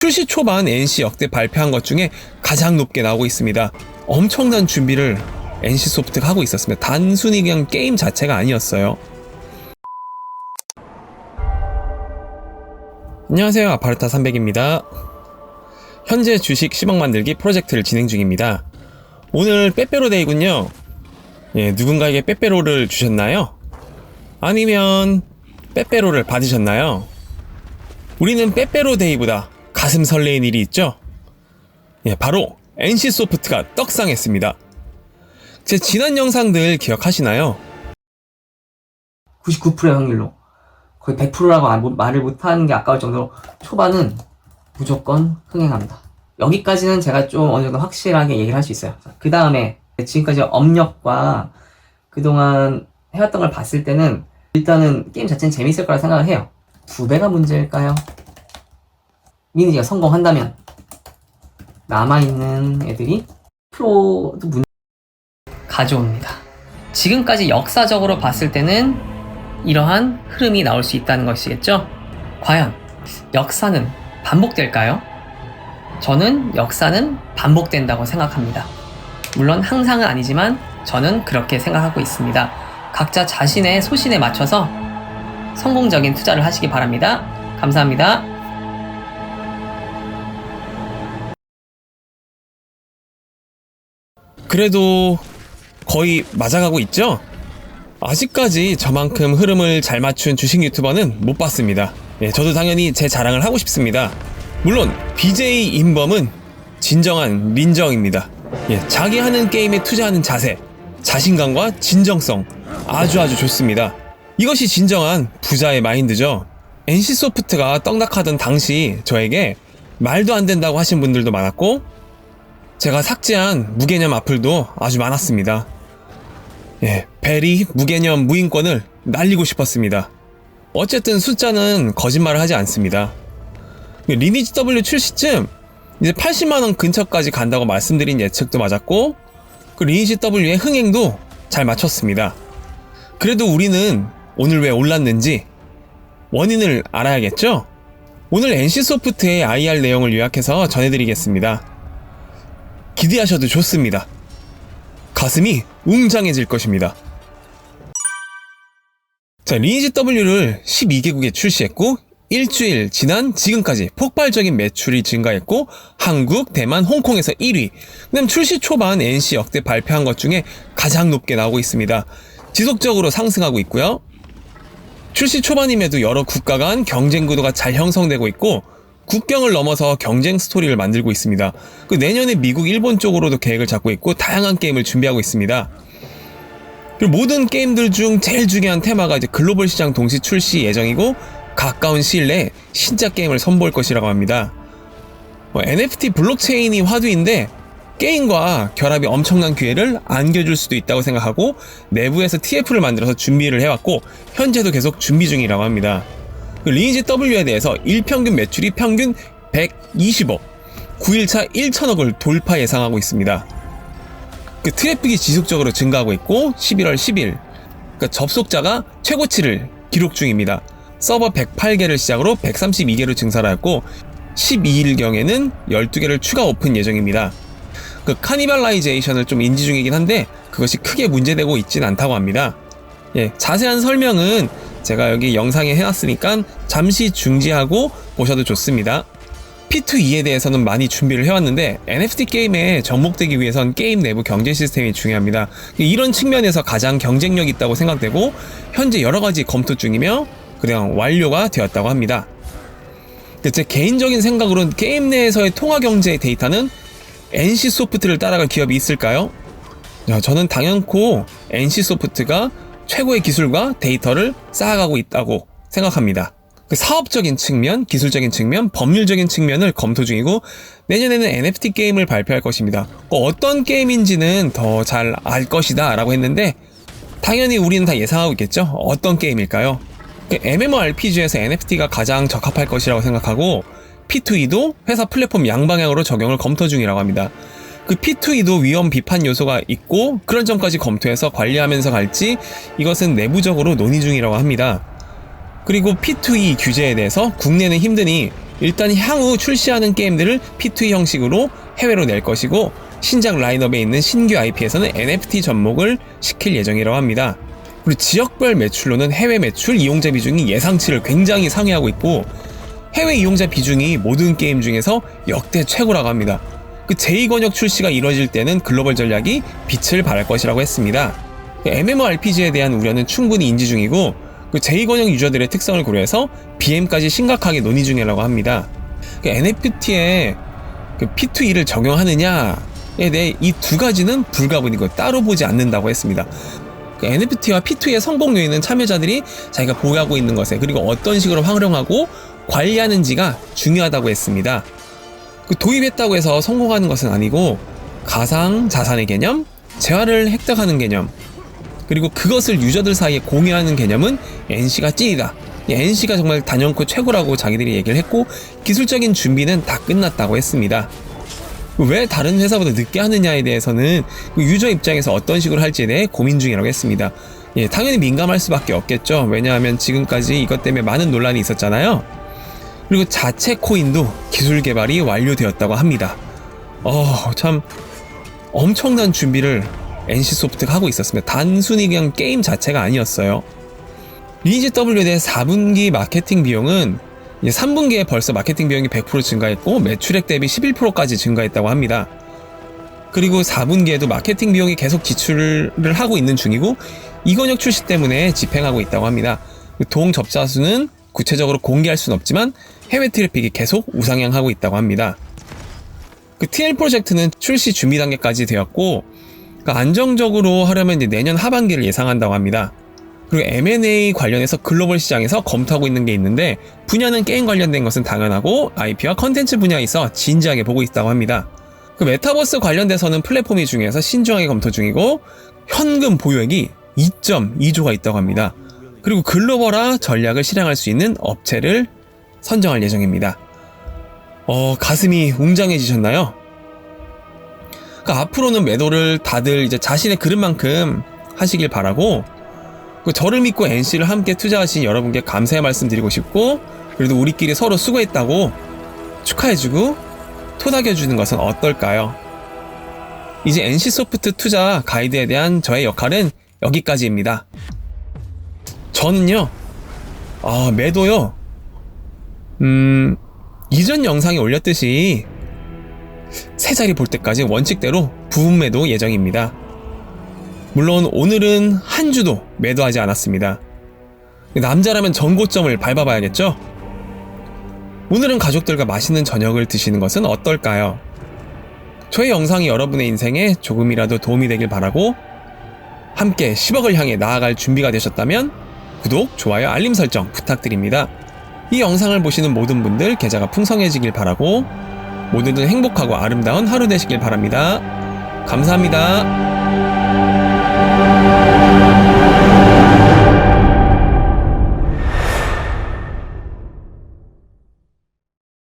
출시 초반 NC 역대 발표한 것 중에 가장 높게 나오고 있습니다. 엄청난 준비를 NC소프트가 하고 있었습니다. 단순히 그냥 게임 자체가 아니었어요. 안녕하세요, 아파르타 300입니다. 현재 주식 10억 만들기 프로젝트를 진행 중입니다. 오늘 빼빼로데이군요. 누군가에게 빼빼로를 주셨나요? 아니면 빼빼로를 받으셨나요? 우리는 빼빼로데이보다 가슴 설레인 일이 있죠? 바로 NC소프트가 떡상했습니다. 제 지난 영상들 기억하시나요? 99%의 확률로 거의 100%라고 말을 못하는 게 아까울 정도로 초반은 무조건 흥행합니다. 여기까지는 제가 좀 어느 정도 확실하게 얘기를 할 수 있어요. 그 다음에 지금까지 업력과 그동안 해왔던 걸 봤을 때는 일단은 게임 자체는 재밌을 거라 생각을 해요. 2배가 문제일까요? 리니지가 성공한다면 남아있는 애들이 프로도 가져옵니다. 지금까지 역사적으로 봤을 때는 이러한 흐름이 나올 수 있다는 것이겠죠? 과연 역사는 반복될까요? 저는 역사는 반복된다고 생각합니다. 물론 항상은 아니지만 저는 그렇게 생각하고 있습니다. 각자 자신의 소신에 맞춰서 성공적인 투자를 하시기 바랍니다. 감사합니다. 그래도 거의 맞아가고 있죠? 아직까지 저만큼 흐름을 잘 맞춘 주식 유튜버는 못 봤습니다. 저도 당연히 제 자랑을 하고 싶습니다. 물론 BJ 임범은 진정한 린정입니다. 자기 하는 게임에 투자하는 자세, 자신감과 진정성 아주 좋습니다. 이것이 진정한 부자의 마인드죠. NC소프트가 떡락하던 당시 저에게 말도 안 된다고 하신 분들도 많았고, 제가 삭제한 무개념 악플도 아주 많았습니다. 베리 무개념 무인권을 날리고 싶었습니다. 어쨌든 숫자는 거짓말을 하지 않습니다. 리니지 W 출시쯤 이제 80만원 근처까지 간다고 말씀드린 예측도 맞았고, 그 리니지 W의 흥행도 잘 맞췄습니다. 그래도 우리는 오늘 왜 올랐는지 원인을 알아야겠죠? 오늘 NC소프트의 IR 내용을 요약해서 전해드리겠습니다. 기대하셔도 좋습니다. 가슴이 웅장해질 것입니다. 자, 리니지 W를 12개국에 출시했고, 일주일 지난 지금까지 폭발적인 매출이 증가했고, 한국, 대만, 홍콩에서 1위. 그다음 출시 초반 NC 역대 발표한 것 중에 가장 높게 나오고 있습니다. 지속적으로 상승하고 있고요. 출시 초반임에도 여러 국가 간 경쟁 구도가 잘 형성되고 있고, 국경을 넘어서 경쟁 스토리를 만들고 있습니다. 내년에 미국, 일본 쪽으로도 계획을 잡고 있고 다양한 게임을 준비하고 있습니다. 그리고 모든 게임들 중 제일 중요한 테마가 이제 글로벌 시장 동시 출시 예정이고, 가까운 시일 내에 신작 게임을 선보일 것이라고 합니다. NFT 블록체인이 화두인데 게임과 결합이 엄청난 기회를 안겨줄 수도 있다고 생각하고 내부에서 TF를 만들어서 준비를 해왔고 현재도 계속 준비 중이라고 합니다. 리니지 W에 대해서 일평균 매출이 평균 120억, 9일차 1천억을 돌파 예상하고 있습니다. 트래픽이 지속적으로 증가하고 있고 11월 10일 접속자가 최고치를 기록 중입니다. 서버 108개를 시작으로 132개로 증설하였고 12일경에는 12개를 추가 오픈 예정입니다. 카니발라이제이션을 좀 인지 중이긴 한데 그것이 크게 문제되고 있진 않다고 합니다. 자세한 설명은 제가 여기 영상에 해놨으니까 잠시 중지하고 보셔도 좋습니다. P2E에 대해서는 많이 준비를 해왔는데 NFT 게임에 접목되기 위해선 게임 내부 경제 시스템이 중요합니다. 이런 측면에서 가장 경쟁력 있다고 생각되고 현재 여러가지 검토 중이며 그냥 완료가 되었다고 합니다. 제 개인적인 생각으로는 게임 내에서의 통화 경제의 데이터는 NC소프트를 따라갈 기업이 있을까요? 저는 당연코 NC소프트가 최고의 기술과 데이터를 쌓아가고 있다고 생각합니다. 사업적인 측면, 기술적인 측면, 법률적인 측면을 검토 중이고 내년에는 NFT 게임을 발표할 것입니다. 어떤 게임인지는 더 잘 알 것이다 라고 했는데 당연히 우리는 다 예상하고 있겠죠? 어떤 게임일까요? MMORPG에서 NFT가 가장 적합할 것이라고 생각하고 P2E도 회사 플랫폼 양방향으로 적용을 검토 중이라고 합니다. P2E도 위험 비판 요소가 있고 그런 점까지 검토해서 관리하면서 갈지 이것은 내부적으로 논의 중이라고 합니다. 그리고 P2E 규제에 대해서 국내는 힘드니 일단 향후 출시하는 게임들을 P2E 형식으로 해외로 낼 것이고 신작 라인업에 있는 신규 IP에서는 NFT 접목을 시킬 예정이라고 합니다. 그리고 지역별 매출로는 해외 매출 이용자 비중이 예상치를 굉장히 상회하고 있고 해외 이용자 비중이 모든 게임 중에서 역대 최고라고 합니다. 그 제2권역 출시가 이뤄질 때는 글로벌 전략이 빛을 발할 것이라고 했습니다. MMORPG에 대한 우려는 충분히 인지 중이고 그 제2권역 유저들의 특성을 고려해서 BM까지 심각하게 논의 중이라고 합니다. NFT에 그 P2E를 적용하느냐에 대해 이 두 가지는 불가분이고 따로 보지 않는다고 했습니다. NFT와 P2E의 성공 요인은 참여자들이 자기가 보유하고 있는 것에 그리고 어떤 식으로 활용하고 관리하는지가 중요하다고 했습니다. 그 도입했다고 해서 성공하는 것은 아니고 가상 자산의 개념, 재화를 획득하는 개념, 그리고 그것을 유저들 사이에 공유하는 개념은 NC가 찐이다. NC가 정말 단연코 최고라고 자기들이 얘기를 했고 기술적인 준비는 다 끝났다고 했습니다. 왜 다른 회사보다 늦게 하느냐에 대해서는 유저 입장에서 어떤 식으로 할지에 대해 고민 중이라고 했습니다. 당연히 민감할 수밖에 없겠죠. 왜냐하면 지금까지 이것 때문에 많은 논란이 있었잖아요. 그리고 자체 코인도 기술 개발이 완료되었다고 합니다. 참 엄청난 준비를 NC소프트가 하고 있었습니다. 단순히 그냥 게임 자체가 아니었어요. 리니지 W에 대해 4분기 마케팅 비용은 3분기에 벌써 마케팅 비용이 100% 증가했고 매출액 대비 11%까지 증가했다고 합니다. 그리고 4분기에도 마케팅 비용이 계속 지출을 하고 있는 중이고 2권역 출시 때문에 집행하고 있다고 합니다. 동 접자 수는 구체적으로 공개할 수는 없지만 해외 트래픽이 계속 우상향하고 있다고 합니다. 그 TL 프로젝트는 출시 준비 단계까지 되었고 안정적으로 하려면 이제 내년 하반기를 예상한다고 합니다. 그리고 M&A 관련해서 글로벌 시장에서 검토하고 있는 게 있는데 분야는 게임 관련된 것은 당연하고 IP와 컨텐츠 분야에 있어 진지하게 보고 있다고 합니다. 그 메타버스 관련돼서는 플랫폼이 중요해서 신중하게 검토 중이고 현금 보유액이 2.2조가 있다고 합니다. 그리고 글로벌화 전략을 실행할 수 있는 업체를 선정할 예정입니다. 가슴이 웅장해지셨나요? 앞으로는 매도를 다들 이제 자신의 그릇만큼 하시길 바라고 저를 믿고 NC를 함께 투자하신 여러분께 감사의 말씀 드리고 싶고 그래도 우리끼리 서로 수고했다고 축하해주고 토닥여주는 것은 어떨까요? 이제 NC소프트 투자 가이드에 대한 저의 역할은 여기까지입니다. 저는요 매도요 이전 영상에 올렸듯이 세 자리 볼 때까지 원칙대로 부분 매도 예정입니다. 물론 오늘은 한 주도 매도하지 않았습니다. 남자라면 전고점을 밟아봐야겠죠? 오늘은 가족들과 맛있는 저녁을 드시는 것은 어떨까요? 저의 영상이 여러분의 인생에 조금이라도 도움이 되길 바라고 함께 10억을 향해 나아갈 준비가 되셨다면 구독, 좋아요, 알림 설정 부탁드립니다. 이 영상을 보시는 모든 분들 계좌가 풍성해지길 바라고 모두들 행복하고 아름다운 하루 되시길 바랍니다. 감사합니다.